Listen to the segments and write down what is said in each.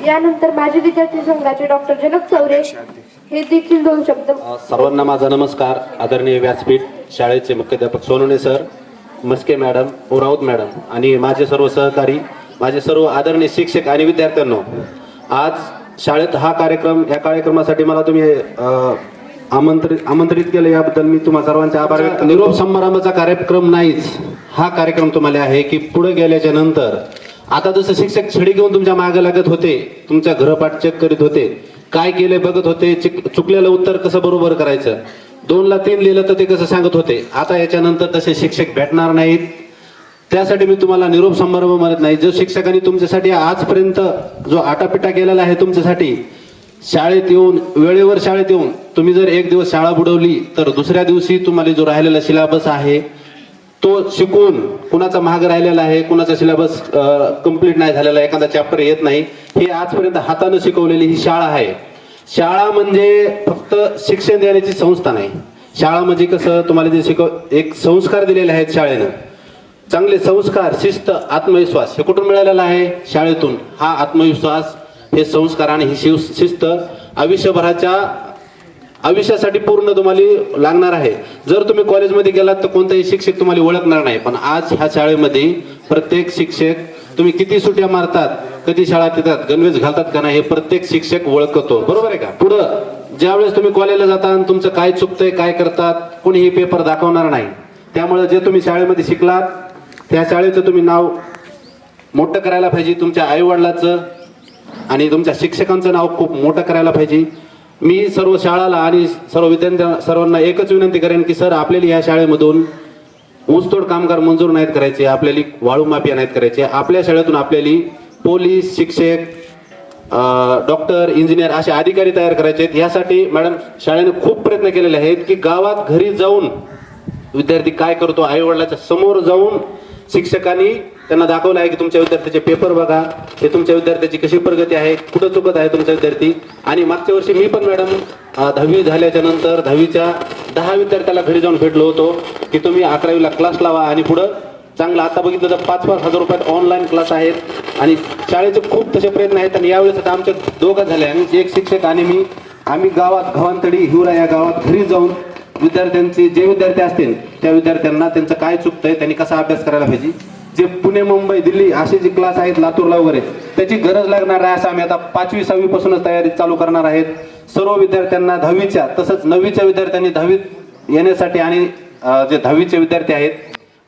यानंतर माजी विद्यार्थी संघाचे डॉक्टर जनक चौरे हे देखील 2 शब्द. सर्वांना माझा नमस्कार. आदरणीय व्यासपीठ, शाळेचे मुख्याध्यापक सोनवणे सर, मस्के मॅडम, ओराऊत मॅडम आणि माझे सर्व सहकारी, माझे सर्व आदरणीय शिक्षक आणि विद्यार्थ्यांनो, आज शाळेत हा कार्यक्रम, या कार्यक्रमासाठी मला तुम्ही आमंत्रित केलं याबद्दल मी तुम्हा सर्वांचे आभार व्यक्त. निरोप समारंभाचा कार्यक्रम नाहीच, हा कार्यक्रम तुम्हाला आहे की पुढे गेल्याच्या नंतर आता जसं शिक्षक छडी घेऊन तुमच्या मागे लागत होते, तुमच्या गृहपाठ चेक करीत होते, काय केले बघत होते, चुकलेलं उत्तर कसं बरोबर करायचं, 2ला 3 लिहिलं तर ते कसं सांगत होते, आता याच्यानंतर तसे शिक्षक भेटणार नाहीत. त्यासाठी मी तुम्हाला निरोप समारंभ म्हणत नाही. जो शिक्षकांनी तुमच्यासाठी आजपर्यंत जो आटापिटा केलेला आहे तुमच्यासाठी, शाळेत येऊन वेळेवर शाळेत येऊन तुम्ही जर एक दिवस शाळा बुडवली तर दुसऱ्या दिवशी तुम्हाला जो राहिलेला सिलेबस आहे तो शिकून, कुणाचा महाग राहिलेला आहे, कुणाचा सिलेबस कंप्लीट नाही झालेला, एखादा चॅप्टर येत नाही, हे आजपर्यंत हाताने शिकवलेली ही शाळा आहे. शाळा म्हणजे फक्त शिक्षण देण्याची संस्था नाही. शाळा म्हणजे कसं, तुम्हाला जे एक संस्कार दिलेले आहेत शाळेनं, चांगले संस्कार, शिस्त, आत्मविश्वास, हे कुठून मिळालेला आहे? शाळेतून. हा आत्मविश्वास, हे संस्कार आणि ही शिस्त आयुष्यासाठी पूर्ण तुम्हाला लागणार आहे. जर तुम्ही कॉलेजमध्ये गेलात तर कोणताही शिक्षक तुम्हाला ओळखणार नाही, पण आज ह्या शाळेमध्ये प्रत्येक शिक्षक, तुम्ही किती सुट्या मारतात, कधी शाळेत येतात, गणवेश घालतात का नाही, हे प्रत्येक शिक्षक ओळखतो. बरोबर आहे का? पुढं ज्यावेळेस तुम्ही कॉलेजला जाता आणि तुमचं काय चुकतंय, काय करतात, कोणीही पेपर दाखवणार नाही. त्यामुळे जे तुम्ही शाळेमध्ये शिकलात त्या शाळेचं तुम्ही नाव मोठं करायला पाहिजे, तुमच्या आईवडिलाचं आणि तुमच्या शिक्षकांचं नाव खूप मोठं करायला पाहिजे. मी सर्व शाळाला आणि सर्व सर्वांना एकच विनंती करेन की सर, आपल्याला या शाळेमधून ऊसतोड कामगार मंजूर नाहीत करायचे, आपल्याला वाळू माफिया नाहीत करायचे. आपल्या शाळेतून आपल्याला पोलीस, शिक्षक, डॉक्टर, इंजिनियर असे अधिकारी तयार करायचे आहेत. यासाठी मॅडम शाळेने खूप प्रयत्न केलेले आहेत की गावात घरी जाऊन विद्यार्थी काय करतो, आई वडिलांच्या समोर जाऊन शिक्षकांनी त्यांना दाखवलं आहे की तुमच्या विद्यार्थ्याचे पेपर बघा, हे तुमच्या विद्यार्थ्याची कशी प्रगती आहे, कुठं चुकत आहे तुमचा विद्यार्थी. आणि मागच्या वर्षी मी पण मॅडम 10वी झाल्याच्या नंतर 10वीच्या 10 विद्यार्थ्याला घरी जाऊन भेटलो होतो की तुम्ही 11वीला क्लास लावा आणि पुढं चांगलं. आता बघितलं तर 5-5 हजार रुपयात ऑनलाईन क्लास आहेत आणि शाळेचे खूप तसे प्रयत्न आहेत. आणि यावेळेस आता आमच्या दोघं झाले आणि एक शिक्षक आणि आम्ही गावात घवांतडी हिवरा या गावात घरी जाऊन विद्यार्थ्यांचे, जे विद्यार्थी असतील त्या विद्यार्थ्यांना त्यांचं काय चुकतंय, त्यांनी कसा अभ्यास करायला पाहिजे, जे पुणे, मुंबई, दिल्ली असे जे क्लास आहेत, लातूरला वगैरे, त्याची गरज लागणार आहे. असं आम्ही आता 5वी 6वी पासूनच तयारी चालू करणार आहेत. सर्व विद्यार्थ्यांना 10वीच्या तसंच 9वीच्या विद्यार्थ्यांनी 10वीत येण्यासाठी आणि जे 10वीचे विद्यार्थी आहेत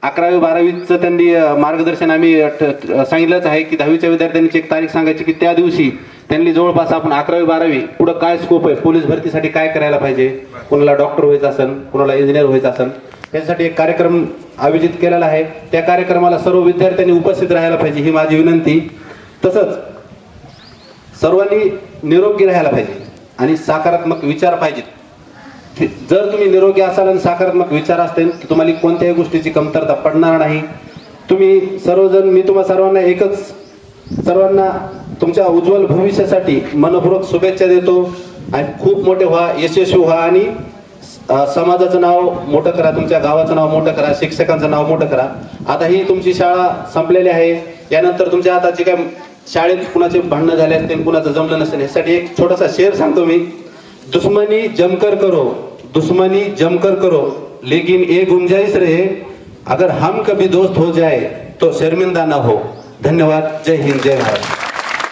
11वी 12वीचं त्यांनी मार्गदर्शन आम्ही सांगितलंच आहे की 10वीच्या विद्यार्थ्यांची एक तारीख सांगायची की त्या दिवशी त्यांनी जवळपास आपण 11वी 12वी पुढं काय स्कोप आहे, पोलीस भरतीसाठी काय करायला पाहिजे, कोणाला डॉक्टर व्हायचं असेल, कोणाला इंजिनियर व्हायचं असेल, त्यासाठी एक कार्यक्रम आयोजित केलेला आहे. त्या कार्यक्रमाला सर्व विद्यार्थ्यांनी उपस्थित राहायला पाहिजे, ही माझी विनंती. तसंच सर्वांनी निरोगी राहायला पाहिजे आणि सकारात्मक विचार पाहिजेत. जर तुम्ही निरोगी असाल आणि सकारात्मक विचार असतील तर तुम्हाला कोणत्याही गोष्टीची कमतरता पडणार नाही. तुम्ही सर्वजण, मी तुम्हा सर्वांना तुमच्या उज्ज्वल भविष्यासाठी मनपूर्वक शुभेच्छा देतो. आणि खूप मोठे व्हा, यशस्वी व्हा आणि समाजाचं नाव मोठं करा, तुमच्या गावाचं नाव मोठं करा, शिक्षकांचं नाव मोठं करा. आता ही तुमची शाळा संपलेली आहे. यानंतर तुमच्या आता जे काय शाळेत कुणाचे भांडणं झाले असतील, कुणाचं जमलं नसेल, यासाठी एक छोटासा शेर सांगतो मी. दुश्मनी जमकर करो लेकिन एक गुंजाइश रहे, अगर हम कभी दोस्त हो जाए तो शर्मिंदा ना हो. धन्यवाद. जय हिंद, जय भारत.